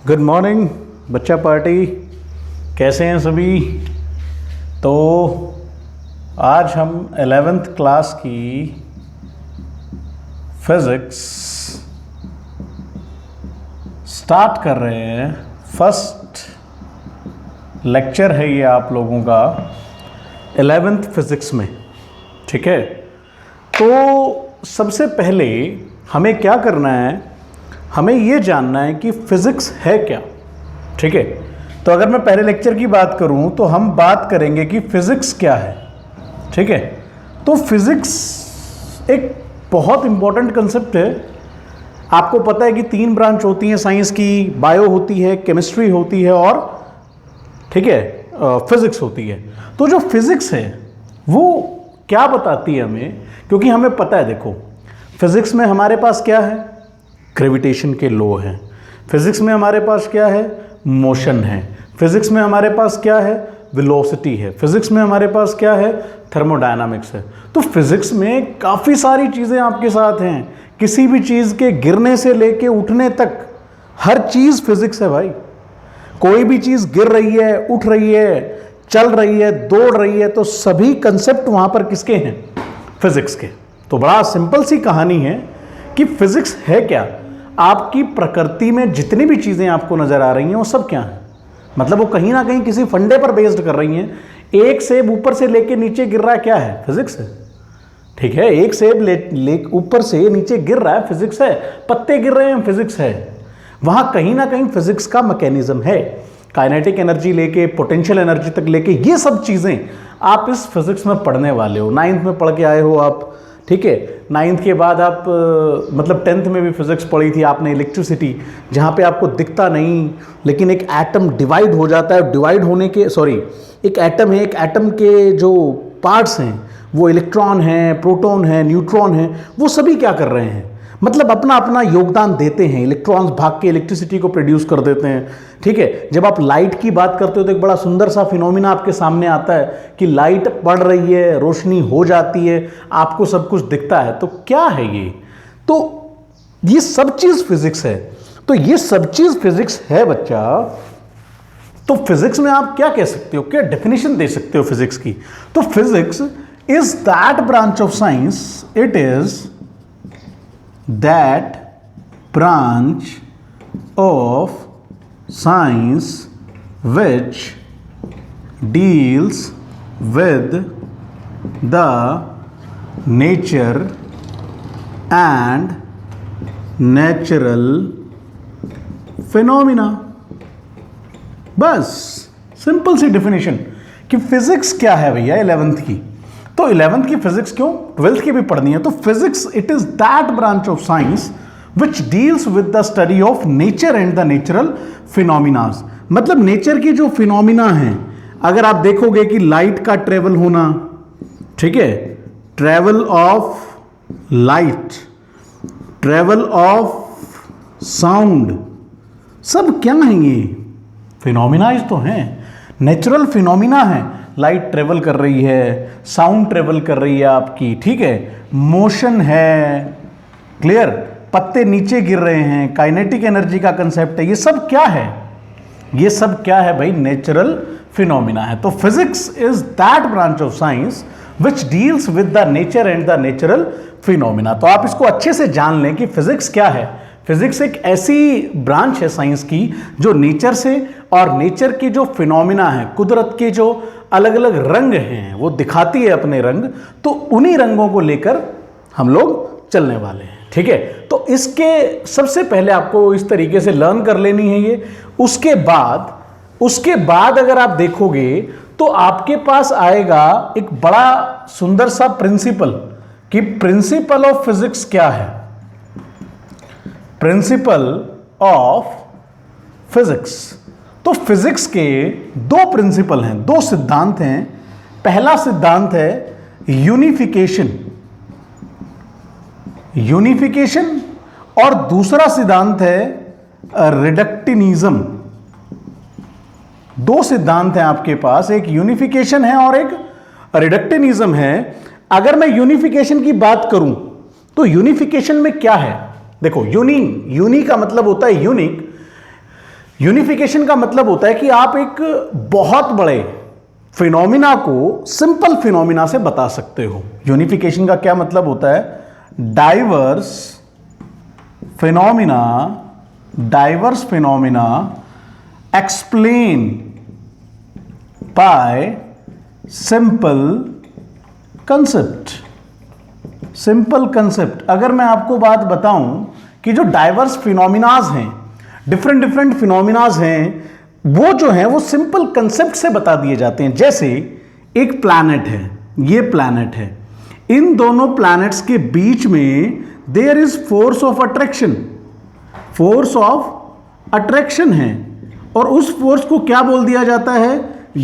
Good morning बच्चा party, कैसे हैं सभी। तो आज हम 11th क्लास की फिज़िक्स स्टार्ट कर रहे हैं। फर्स्ट लेक्चर है ये आप लोगों का 11th फिज़िक्स में, ठीक है। तो सबसे पहले हमें क्या करना है, हमें ये जानना है कि फिज़िक्स है क्या, ठीक है। तो अगर मैं पहले लेक्चर की बात करूं तो हम बात करेंगे कि फिज़िक्स क्या है, ठीक है। तो फिज़िक्स एक बहुत इंपॉर्टेंट कंसेप्ट है। आपको पता है कि 3 ब्रांच होती हैं साइंस की, बायो होती है, केमिस्ट्री होती है और ठीक है फिज़िक्स होती है। तो जो फिज़िक्स है वो क्या बताती है हमें, क्योंकि हमें पता है, देखो फिज़िक्स में हमारे पास क्या है, ग्रेविटेशन के लॉ हैं। फिज़िक्स में हमारे पास क्या है, मोशन है। फिज़िक्स में हमारे पास क्या है, वेलोसिटी है। फिज़िक्स में हमारे पास क्या है, थर्मोडायनामिक्स है। तो फिज़िक्स में काफ़ी सारी चीज़ें आपके साथ हैं। किसी भी चीज़ के गिरने से लेके उठने तक हर चीज़ फिज़िक्स है भाई। कोई भी चीज़ गिर रही है, उठ रही है, चल रही है, दौड़ रही है, तो सभी कंसेप्ट वहाँ पर किसके हैं, फिज़िक्स के। तो बड़ा सिंपल सी कहानी है कि फिज़िक्स है क्या। आपकी प्रकृति में जितनी भी चीज़ें आपको नज़र आ रही हैं वो सब क्या हैं, मतलब वो कहीं ना कहीं किसी फंडे पर बेस्ड कर रही हैं। एक सेब ऊपर से लेके नीचे गिर रहा है, क्या है, फिज़िक्स है, ठीक है। एक सेब ऊपर से नीचे गिर रहा है, फिज़िक्स है। पत्ते गिर रहे हैं, फिज़िक्स है। वहाँ कहीं ना कहीं फिज़िक्स का मैकेनिज्म है। काइनेटिक एनर्जी लेके पोटेंशियल एनर्जी तक लेके ये सब चीज़ें आप इस फिज़िक्स में पढ़ने वाले हो। 9th में पढ़ के आए हो आप, ठीक है। 9th के बाद आप मतलब 10th में भी फिज़िक्स पढ़ी थी आपने, इलेक्ट्रिसिटी, जहाँ पे आपको दिखता नहीं लेकिन एक एटम डिवाइड हो जाता है। डिवाइड होने के एक एटम है, एक एटम के जो पार्ट्स हैं वो इलेक्ट्रॉन हैं, प्रोटॉन हैं, न्यूट्रॉन हैं, वो सभी क्या कर रहे हैं, मतलब अपना अपना योगदान देते हैं। इलेक्ट्रॉन्स भाग के इलेक्ट्रिसिटी को प्रोड्यूस कर देते हैं, ठीक है। जब आप लाइट की बात करते हो तो एक बड़ा सुंदर सा फिनोमिना आपके सामने आता है कि लाइट पड़ रही है, रोशनी हो जाती है, आपको सब कुछ दिखता है। तो क्या है ये, तो ये सब चीज़ फिजिक्स है। तो ये सब चीज़ फिजिक्स है बच्चा। तो फिजिक्स में आप क्या कह सकते हो, क्या डेफिनेशन दे सकते हो फिजिक्स की। तो physics is that branch of science, it is that branch of science which deals with the nature and natural phenomena। बस सिंपल सी डेफिनेशन कि फिजिक्स क्या है भैया 11th की। तो 11th की फिजिक्स क्यों, 12th की भी पढ़नी है। तो physics it is that branch of science which deals with the study of nature and the natural phenomenas. मतलब नेचर की जो फिनोमिना है, अगर आप देखोगे कि लाइट का ट्रेवल होना, ठीक है, travel of light, travel of sound, सब क्या हैं ये, फिनोमिनाज तो हैं, नेचुरल फिनोमिना है। लाइट ट्रेवल कर रही है, साउंड ट्रेवल कर रही है आपकी, ठीक है, मोशन है, क्लियर, पत्ते नीचे गिर रहे हैं, काइनेटिक एनर्जी का कंसेप्ट है। ये सब क्या है, ये सब क्या है भाई, नेचुरल फिनोमिना है। तो physics is that branch of science which deals with the nature and the natural phenomena. तो आप इसको अच्छे से जान लें कि फिजिक्स क्या है। फिजिक्स एक ऐसी ब्रांच है साइंस की जो नेचर से और नेचर की जो फिनोमिना है, कुदरत के जो अलग अलग रंग हैं वो दिखाती है अपने रंग, तो उन्हीं रंगों को लेकर हम लोग चलने वाले हैं, ठीक है। तो इसके सबसे पहले आपको इस तरीके से लर्न कर लेनी है ये। उसके बाद अगर आप देखोगे तो आपके पास आएगा एक बड़ा सुंदर सा प्रिंसिपल कि प्रिंसिपल ऑफ फिजिक्स क्या है। प्रिंसिपल ऑफ फिजिक्स, तो फिजिक्स के 2 प्रिंसिपल हैं, 2 सिद्धांत हैं। पहला सिद्धांत है यूनिफिकेशन, और दूसरा सिद्धांत है रिडक्टिनिज्म। 2 सिद्धांत हैं आपके पास, एक यूनिफिकेशन है और एक रिडक्टिनिज्म है। अगर मैं यूनिफिकेशन की बात करूं तो यूनिफिकेशन में क्या है, देखो यूनी का मतलब होता है यूनिक, यूनिफिकेशन का मतलब होता है कि आप एक बहुत बड़े फिनोमिना को सिंपल फिनोमिना से बता सकते हो। यूनिफिकेशन का क्या मतलब होता है? Diverse phenomena explain by simple concept. अगर मैं आपको बात बताऊं कि जो डाइवर्स फिनोमिनाज हैं, डिफरेंट फिनोमिनाज हैं, वो जो हैं वो सिंपल कंसेप्ट से बता दिए जाते हैं। जैसे एक प्लैनेट है, ये प्लैनेट है, इन दोनों प्लैनेट्स के बीच में there is force of attraction है, और उस फोर्स को क्या बोल दिया जाता है?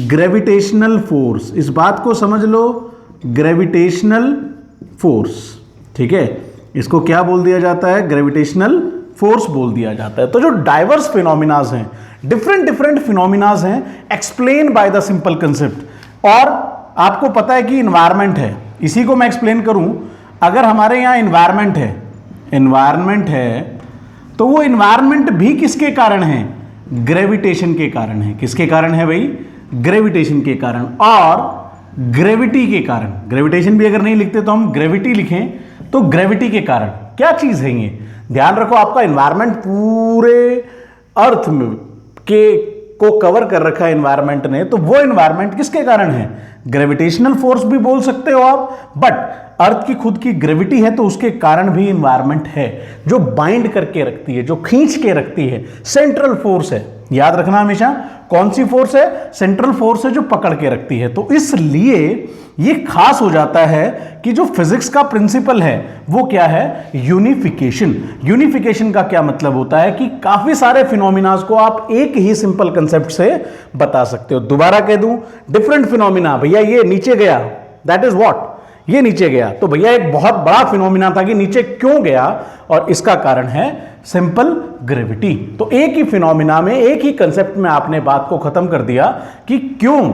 Gravitational force. इस बात को समझ लो, ग्रेविटेशनल फोर्स, ठीक है, इसको क्या बोल दिया जाता है? ग्रेविटेशनल फोर्स बोल दिया जाता है। तो जो डाइवर्स फिनोमिनाज हैं, डिफरेंट फिनोमिनाज हैं, explain by the simple concept. और आपको पता है कि इन्वायरमेंट है, इसी को मैं एक्सप्लेन करूं, अगर हमारे यहां इन्वायरमेंट है तो वो इन्वायरमेंट भी किसके कारण है? ग्रेविटेशन के कारण है। किसके कारण है भाई? ग्रेविटेशन के कारण और ग्रेविटी के कारण। ग्रेविटेशन भी अगर नहीं लिखते तो हम ग्रेविटी लिखें, तो ग्रेविटी के कारण। क्या चीज है ये? ध्यान रखो, आपका इन्वायरमेंट पूरे अर्थ में को कवर कर रखा है इन्वायरमेंट ने, तो वो इन्वायरमेंट किसके कारण है? ग्रेविटेशनल फोर्स भी बोल सकते हो आप, बट अर्थ की खुद की ग्रेविटी है तो उसके कारण भी इन्वायरमेंट है, जो बाइंड करके रखती है, जो खींच के रखती है। सेंट्रल फोर्स है, याद रखना हमेशा, कौन सी फोर्स है? सेंट्रल फोर्स है जो पकड़ के रखती है। तो इसलिए ये खास हो जाता है कि जो फिजिक्स का प्रिंसिपल है वो क्या है? यूनिफिकेशन। यूनिफिकेशन का क्या मतलब होता है कि काफी सारे फिनोमिनाज को आप एक ही सिंपल कंसेप्ट से बता सकते हो। दोबारा कह दूं, डिफरेंट फिनोमिना, भैया ये नीचे गया, दैट इज व्हाट, ये नीचे गया, तो भैया एक बहुत बड़ा फिनोमिना था कि नीचे क्यों गया, और इसका कारण है सिंपल ग्रेविटी। तो एक ही फिनोमिना में, एक ही कंसेप्ट में आपने बात को खत्म कर दिया कि क्यों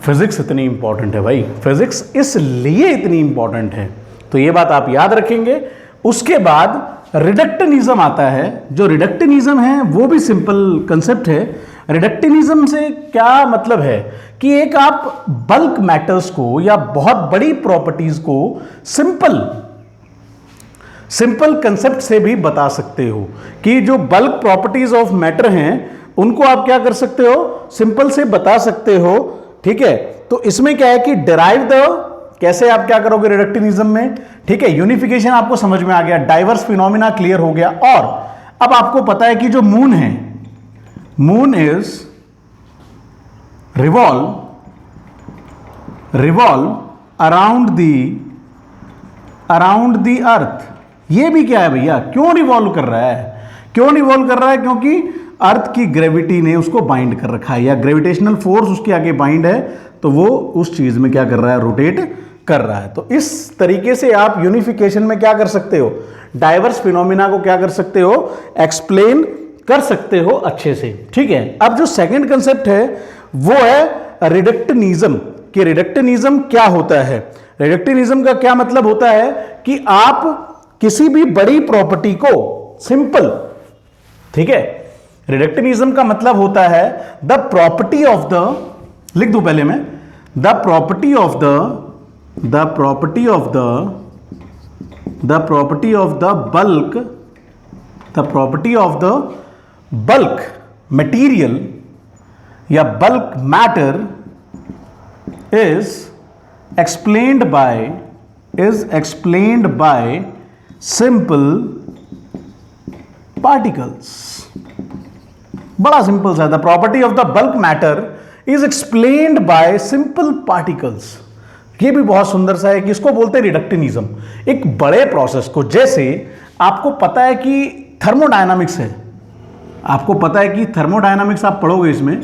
फिजिक्स इतनी इंपॉर्टेंट है। भाई फिजिक्स इसलिए इतनी इंपॉर्टेंट है, तो ये बात आप याद रखेंगे। उसके बाद रिडक्शनिज्म आता है। जो रिडक्शनिज्म है वो भी सिंपल कंसेप्ट है। रिडक्शनिज्म से क्या मतलब है कि एक आप बल्क मैटर्स को या बहुत बड़ी प्रॉपर्टीज को सिंपल कंसेप्ट से भी बता सकते हो, कि जो बल्क प्रॉपर्टीज ऑफ मैटर हैं उनको आप क्या कर सकते हो? सिंपल से बता सकते हो, ठीक है। तो इसमें क्या है कि डिराइव द, कैसे आप क्या करोगे रिडक्शनिज्म में, ठीक है। यूनिफिकेशन आपको समझ में आ गया, डाइवर्स फिनोमिना क्लियर हो गया, और अब आपको पता है कि जो मून है, moon is revolve around the earth. ये भी क्या है भैया? क्यों रिवॉल्व कर रहा है? क्यों रिवॉल्व कर रहा है? क्योंकि अर्थ की ग्रेविटी ने उसको बाइंड कर रखा है, या ग्रेविटेशनल फोर्स उसके आगे बाइंड है, तो वो उस चीज में क्या कर रहा है? रोटेट कर रहा है। तो इस तरीके से आप यूनिफिकेशन में क्या कर सकते हो? डाइवर्स फिनोमिना को क्या कर सकते हो? एक्सप्लेन कर सकते हो अच्छे से, ठीक है। अब जो सेकंड कंसेप्ट है वो है रिडक्शनिज्म, कि रिडक्शनिज्म क्या होता है। रिडक्शनिज्म का क्या मतलब होता है कि आप किसी भी बड़ी प्रॉपर्टी को सिंपल, ठीक है, रिडक्शनिज्म का मतलब होता है द प्रॉपर्टी ऑफ द, लिख दूं पहले मैं, the property of the bulk material या bulk matter is explained by simple particles। बड़ा सिंपल सा, the property of the bulk matter is explained by simple particles. ये भी बहुत सुंदर सा है कि इसको बोलते हैं रिडक्शनिज्म। एक बड़े प्रोसेस को, जैसे आपको पता है कि थर्मोडायनामिक्स है, आपको पता है कि थर्मोडायनामिक्स आप पढ़ोगे, इसमें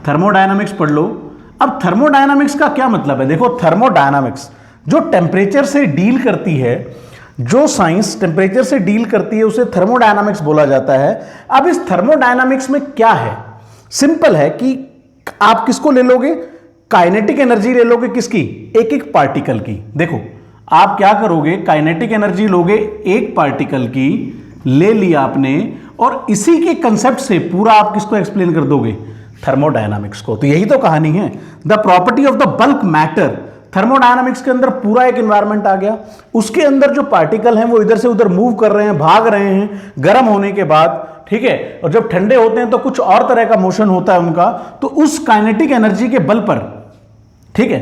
थर्मोडायनामिक्स पढ़ लो। अब थर्मोडायनामिक्स का क्या मतलब है? देखो, थर्मोडायनामिक्स जो टेम्परेचर से डील करती है, जो साइंस टेम्परेचर से डील करती है, उसे थर्मोडायनामिक्स बोला जाता है। अब इस थर्मोडायनामिक्स में क्या है? सिंपल है कि आप किसको ले लोगे? काइनेटिक एनर्जी ले लोगे, किसकी? एक एक पार्टिकल की। देखो, आप क्या करोगे, काइनेटिक एनर्जी लोगे एक पार्टिकल की, ले लिया आपने, और इसी के कंसेप्ट से पूरा आप किसको एक्सप्लेन कर दोगे, थर्मोडायनामिक्स को। तो यही तो कहानी है, the property of the bulk matter. Thermodynamics के अंदर पूरा एक एनवायरनमेंट आ गया, उसके अंदर जो पार्टिकल हैं वो इधर से उधर मूव कर रहे हैं, भाग रहे हैं गर्म होने के बाद, ठीक है, और जब ठंडे होते हैं तो कुछ और तरह का मोशन होता है उनका, तो उस काइनेटिक एनर्जी के बल पर, ठीक है,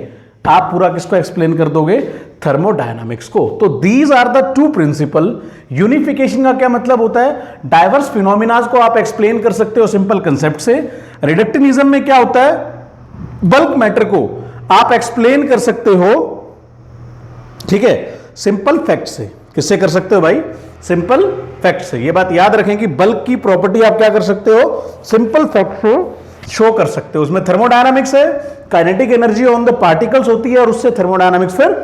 आप पूरा किसको एक्सप्लेन कर दोगे, थर्मोडायनामिक्स को। तो these are the two principle. Unification का क्या मतलब होता है, डाइवर्स फिनोमिनाज को आप एक्सप्लेन कर सकते हो सिंपल कंसेप्ट से। रिडक्टिनिज्म में क्या होता है, बल्क मैटर को आप एक्सप्लेन कर सकते हो, ठीक है, सिंपल फैक्ट से। किससे कर सकते हो भाई, सिंपल फैक्ट से। ये बात याद रखें कि बल्क की प्रॉपर्टी आप क्या कर सकते हो, सिंपल फैक्ट से शो कर सकते हो। उसमें थर्मोडायनामिक्स है, kinetic energy on the particles होती है, और उससे थर्मोडायनामिक्स फिर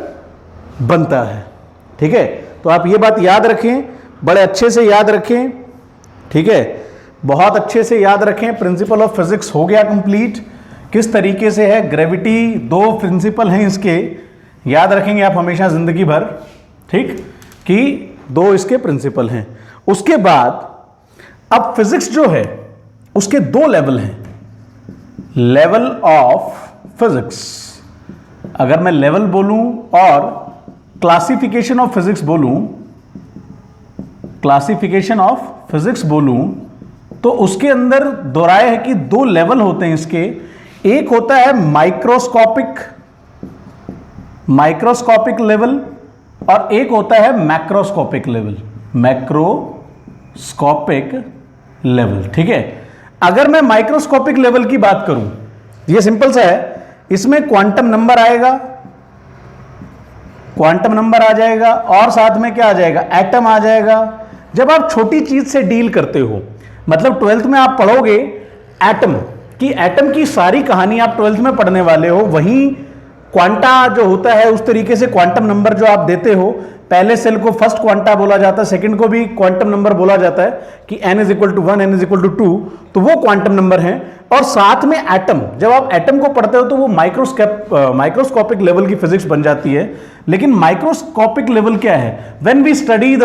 बनता है, ठीक है। तो आप ये बात याद रखें, बड़े अच्छे से याद रखें, ठीक है, बहुत अच्छे से याद रखें। प्रिंसिपल ऑफ फिजिक्स हो गया कंप्लीट। किस तरीके से है, ग्रेविटी, दो प्रिंसिपल हैं इसके, याद रखेंगे आप हमेशा जिंदगी भर, ठीक, कि दो इसके प्रिंसिपल हैं। उसके बाद अब फिजिक्स जो है उसके दो लेवल हैं, लेवल ऑफ फिजिक्स। अगर मैं लेवल बोलूं और क्लासिफिकेशन ऑफ फिजिक्स बोलूं, क्लासिफिकेशन ऑफ फिजिक्स बोलूं, तो उसके अंदर दोहराए है कि दो लेवल होते हैं इसके। एक होता है माइक्रोस्कोपिक लेवल, और एक होता है मैक्रोस्कोपिक लेवल, मैक्रोस्कोपिक लेवल, ठीक है। अगर मैं माइक्रोस्कोपिक लेवल की बात करूं, ये सिंपल सा है, इसमें क्वांटम नंबर आएगा, क्वांटम नंबर आ जाएगा, और साथ में क्या आ जाएगा, एटम आ जाएगा। जब आप छोटी चीज से डील करते हो, मतलब 12th में आप पढ़ोगे एटम की सारी कहानी आप 12th में पढ़ने वाले हो। वहीं क्वांटा जो होता है, उस तरीके से क्वांटम नंबर जो आप देते हो, पहले सेल को फर्स्ट क्वांटा बोला जाता है, सेकंड को भी क्वांटम नंबर बोला जाता है कि n = 1, n = 2, तो वो क्वांटम नंबर हैं। और साथ में एटम, जब आप एटम को पढ़ते हो तो वो माइक्रोस्कोपिक लेवल की फिजिक्स बन जाती है। लेकिन माइक्रोस्कोपिक लेवल क्या है, when we study the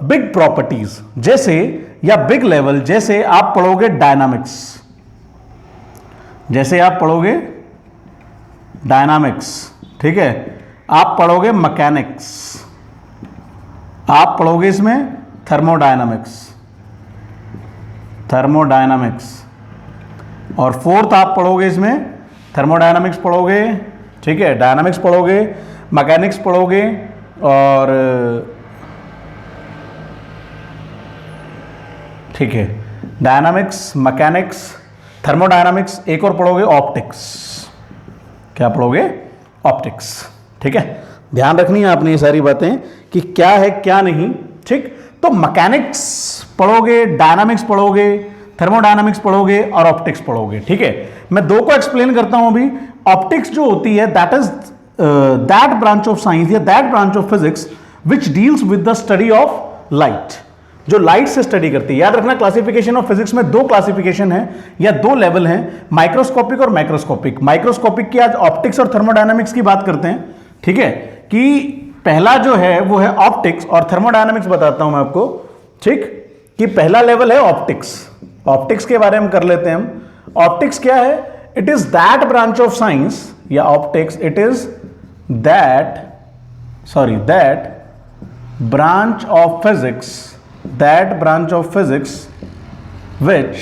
big properties, जैसे, या बिग लेवल, जैसे आप पढ़ोगे डायनामिक्स, जैसे आप पढ़ोगे डायनामिक्स, ठीक है, आप पढ़ोगे मैकेनिक्स, आप पढ़ोगे इसमें थर्मोडायनामिक्स, और फोर्थ आप पढ़ोगे इसमें थर्मोडायनामिक्स पढ़ोगे, ठीक है, डायनामिक्स पढ़ोगे, मैकेनिक्स पढ़ोगे, और ठीक है, डायनामिक्स, मैकेनिक्स, थर्मोडायनामिक्स, एक और पढ़ोगे ऑप्टिक्स। क्या पढ़ोगे, ऑप्टिक्स, ठीक है। ध्यान रखनी है आपने ये सारी बातें कि क्या है क्या नहीं, ठीक। तो मैकेनिक्स पढ़ोगे, डायनामिक्स पढ़ोगे, थर्मोडायनामिक्स पढ़ोगे, और ऑप्टिक्स पढ़ोगे, ठीक है। मैं दो को एक्सप्लेन करता हूं अभी। ऑप्टिक्स जो होती है, that is that branch of science या that branch of physics which deals with the study of light, जो लाइट से स्टडी करती है। याद रखना, क्लासिफिकेशन ऑफ फिजिक्स में दो क्लासिफिकेशन है या दो लेवल हैं, माइक्रोस्कोपिक और मैक्रोस्कोपिक। माइक्रोस्कोपिक की आज ऑप्टिक्स और थर्मोडायनामिक्स की बात करते हैं, ठीक है, कि पहला जो है वो है ऑप्टिक्स, और थर्मोडायनामिक्स बताता हूं मैं आपको, ठीक, कि पहला लेवल है ऑप्टिक्स। ऑप्टिक्स के बारे में कर लेते हैं हम। ऑप्टिक्स क्या है, it is that branch of science, या optics, it is that branch of physics which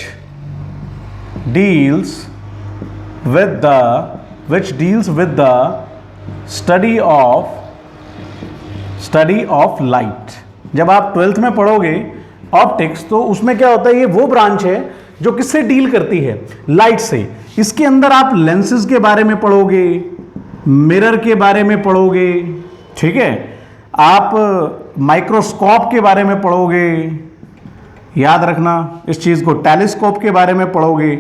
deals with the study of light। जब आप 12th में पढ़ोगे ऑप्टिक्स, तो उसमें क्या होता है, ये वो ब्रांच है जो किससे डील करती है, लाइट से। इसके अंदर आप लेंसेज के बारे में पढ़ोगे, मिरर के बारे में पढ़ोगे, ठीक है, आप माइक्रोस्कोप के बारे में पढ़ोगे, याद रखना इस चीज को, टेलीस्कोप के बारे में पढ़ोगे।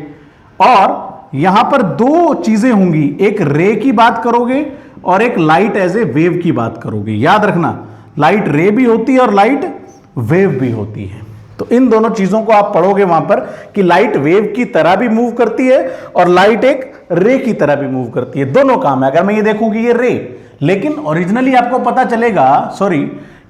और यहां पर दो चीजें होंगी, एक रे की बात करोगे और एक लाइट एज ए वेव की बात करोगे। याद रखना, लाइट रे भी होती है और लाइट वेव भी होती है। तो इन दोनों चीजों को आप पढ़ोगे वहां पर कि लाइट वेव की तरह भी मूव करती है और लाइट एक रे की तरह भी मूव करती है। दोनों काम है। अगर मैं ये देखूं कि ये रे लेकिन ओरिजिनली आपको पता चलेगा, सॉरी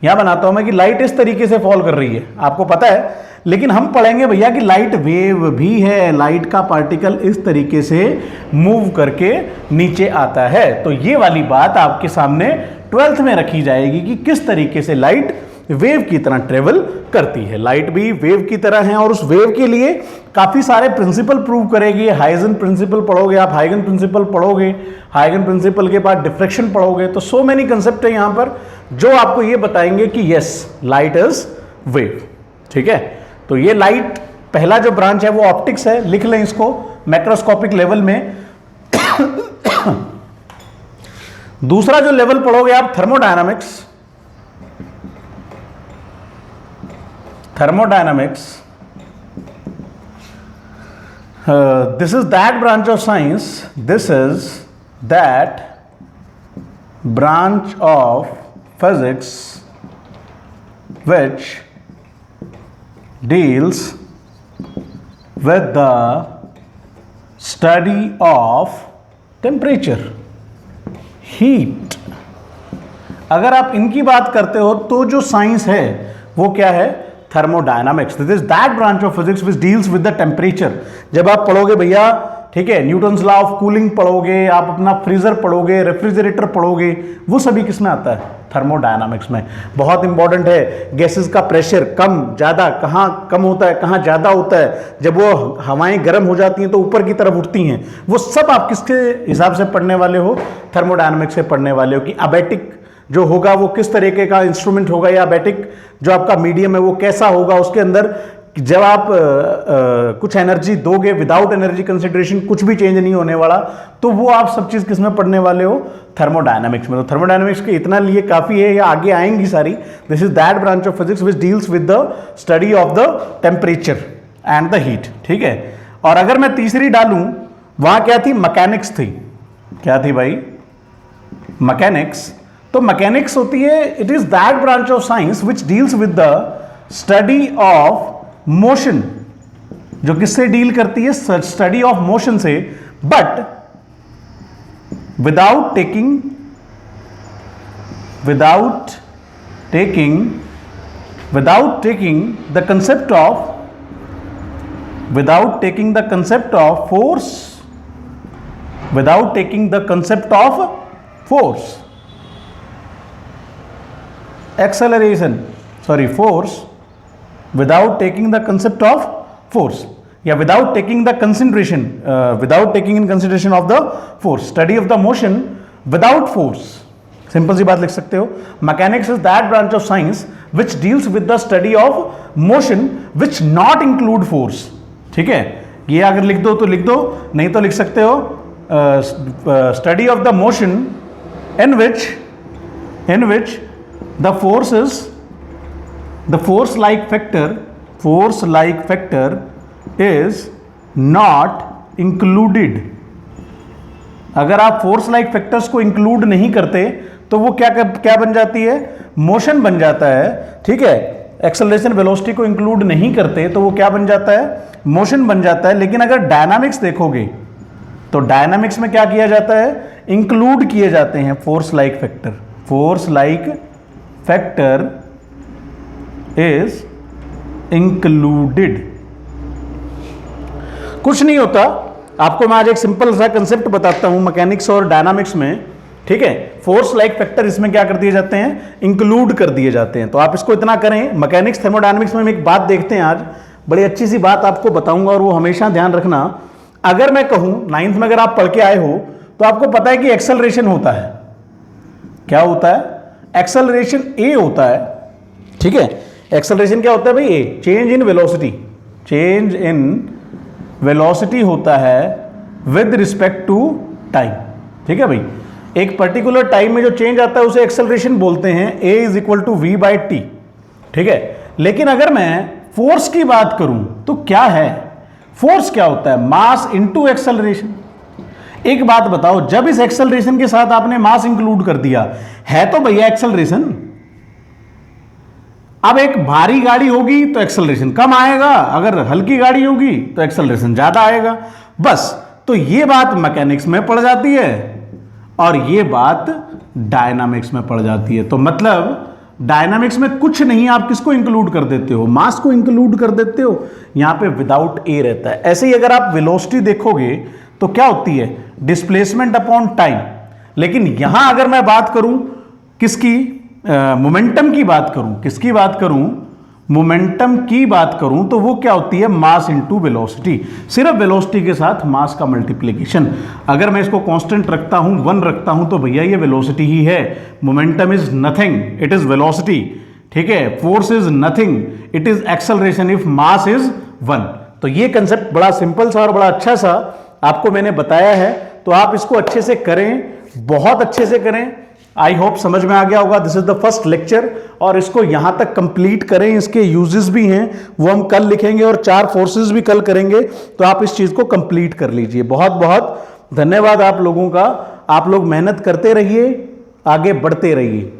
यहां बनाता हूं मैं, कि लाइट इस तरीके से फॉल कर रही है, आपको पता है। लेकिन हम पढ़ेंगे भैया कि लाइट वेव भी है, लाइट का पार्टिकल इस तरीके से मूव करके नीचे आता है। तो ये वाली बात आपके सामने 12th में रखी जाएगी कि किस तरीके से लाइट वेव की तरह ट्रेवल करती है। लाइट भी वेव की तरह है और उस वेव के लिए काफी सारे प्रिंसिपल प्रूव करेगी। हाइगन प्रिंसिपल पढ़ोगे आप, हाइगन प्रिंसिपल पढ़ोगे, हाइगन प्रिंसिपल के बाद डिफ्रेक्शन पढ़ोगे। तो सो मेनी कंसेप्ट है यहां पर जो आपको ये बताएंगे कि यस लाइट इज वेव। ठीक है, तो ये लाइट पहला जो ब्रांच है वो ऑप्टिक्स है, लिख लें इसको मैक्रोस्कोपिक लेवल में। दूसरा जो लेवल पढ़ोगे आप thermodynamics. Thermodynamics, this is that branch of science, this is that branch of physics which deals with the study of temperature, heat। अगर आप इनकी बात करते हो तो जो साइंस है वो क्या है? Thermodynamics. This is that branch of physics which deals with the temperature. जब आप पढ़ोगे भैया, ठीक है, न्यूटन्स लॉ ऑफ कूलिंग पढ़ोगे, आप अपना फ्रीजर पढ़ोगे, रेफ्रिजरेटर पढ़ोगे, वो सभी किस में आता है? थर्मोडायनामिक्स में। बहुत इंपॉर्टेंट है, गैसेस का प्रेशर कम ज्यादा कहाँ कम होता है, कहाँ ज्यादा होता है। जब वो हवाएं गर्म हो जाती हैं तो ऊपर की तरफ उठती हैं, वो सब आप किसके हिसाब से पढ़ने वाले हो? थर्मोडायनामिक्स से पढ़ने वाले हो कि अबेटिक जो होगा वो किस तरीके का इंस्ट्रूमेंट होगा, या बैटिक जो आपका मीडियम है वो कैसा होगा, उसके अंदर जब आप कुछ एनर्जी दोगे, विदाउट एनर्जी कंसिडरेशन कुछ भी चेंज नहीं होने वाला, तो वो आप सब चीज किसमें पढ़ने वाले हो? थर्मोडायनामिक्स में। तो थर्मोडायनामिक्स के इतना लिए काफी है, या आगे आएंगी सारी। This is that branch of physics which deals with the study of the temperature and the heat. ठीक है, और अगर मैं तीसरी डालूं, वहां क्या थी? मैकेनिक्स थी। क्या थी भाई? मैकेनिक्स। तो मैकेनिक्स होती है, it is that branch of science which deals with the study of motion, जो किससे डील करती है? स्टडी ऑफ मोशन से, but without taking the concept of force, acceleration, sorry, force, without taking the concept of force, या without taking the consideration, without taking in consideration of the force, study of the motion without force। Simple सी बात लिख सकते हो, mechanics is that branch of science which deals with the study of motion which not include force. ठीक है, ये अगर लिख दो तो लिख दो, नहीं तो लिख सकते हो study of the motion in which the force like factor is not included। अगर आप फोर्स लाइक फैक्टर्स को इंक्लूड नहीं करते तो वो क्या बन जाती है? मोशन बन जाता है। ठीक है, एक्सेलरेशन वेलोसिटी को इंक्लूड नहीं करते तो वो क्या बन जाता है? मोशन बन जाता है। लेकिन अगर डायनामिक्स देखोगे तो डायनामिक्स में क्या किया जाता है? इंक्लूड किए जाते हैं force like factor. Force like factor is included. कुछ नहीं होता, आपको मैं आज एक सिंपल सा कंसेप्ट बताता हूं मैकेनिक्स और डायनामिक्स में। ठीक है, फोर्स लाइक फैक्टर इसमें क्या कर दिए जाते हैं? इंक्लूड कर दिए जाते हैं। तो आप इसको इतना करें। मैकेनिक्स थर्मोडायनामिक्स में हम एक बात देखते हैं आज, बड़ी अच्छी सी बात आपको बताऊंगा और वो हमेशा ध्यान रखना। अगर मैं कहूं 9th में अगर आप पढ़ के आए हो तो आपको पता है कि एक्सेलरेशन होता है। क्या होता है? एक्सेलरेशन ए होता है। ठीक है, एक्सेलरेशन क्या होता है भाई? A, change in velocity. Change in velocity होता है विद रिस्पेक्ट टू टाइम। ठीक है भाई, एक पर्टिकुलर टाइम में जो चेंज आता है उसे एक्सेलरेशन बोलते हैं। A is equal to v by t. ठीक है, लेकिन अगर मैं फोर्स की बात करूं तो क्या है? फोर्स क्या होता है? Mass into acceleration. एक बात बताओ, जब इस एक्सेलरेशन के साथ आपने मास इंक्लूड कर दिया है तो भैया एक्सेलरेशन। अब एक भारी गाड़ी होगी तो एक्सेलरेशन कम आएगा, अगर हल्की गाड़ी होगी तो एक्सेलरेशन ज्यादा आएगा। बस, तो ये बात मैकेनिक्स में पड़ जाती है और ये बात डायनामिक्स में पड़ जाती है। तो मतलब डायनामिक्स में कुछ नहीं, आप किसको इंक्लूड कर देते हो, मास को इंक्लूड कर देते हो, यहां पे विदाउट ए रहता है। ऐसे ही अगर आप वेलोसिटी देखोगे तो क्या होती है, डिस्प्लेसमेंट अपॉन टाइम। लेकिन यहां अगर मैं बात करूं किसकी, मोमेंटम की बात करूं, किसकी बात करूं, मोमेंटम की बात करूं, तो वो क्या होती है, मास इंटू वेलोसिटी। सिर्फ वेलोसिटी के साथ मास का मल्टीप्लिकेशन। अगर मैं इसको कांस्टेंट रखता हूं, 1 रखता हूं, तो भैया ये वेलोसिटी ही है। Momentum is nothing, it is velocity. ठीक है, force is nothing, it is acceleration if mass is 1। तो ये कंसेप्ट बड़ा सिंपल सा और बड़ा अच्छा सा आपको मैंने बताया है। तो आप इसको अच्छे से करें, बहुत अच्छे से करें। आई होप समझ में आ गया होगा। This is the first lecture, और इसको यहां तक कंप्लीट करें। इसके यूजेस भी हैं, वो हम कल लिखेंगे, और 4 फोर्सेस भी कल करेंगे। तो आप इस चीज को कंप्लीट कर लीजिए। बहुत बहुत धन्यवाद आप लोगों का। आप लोग मेहनत करते रहिए, आगे बढ़ते रहिए।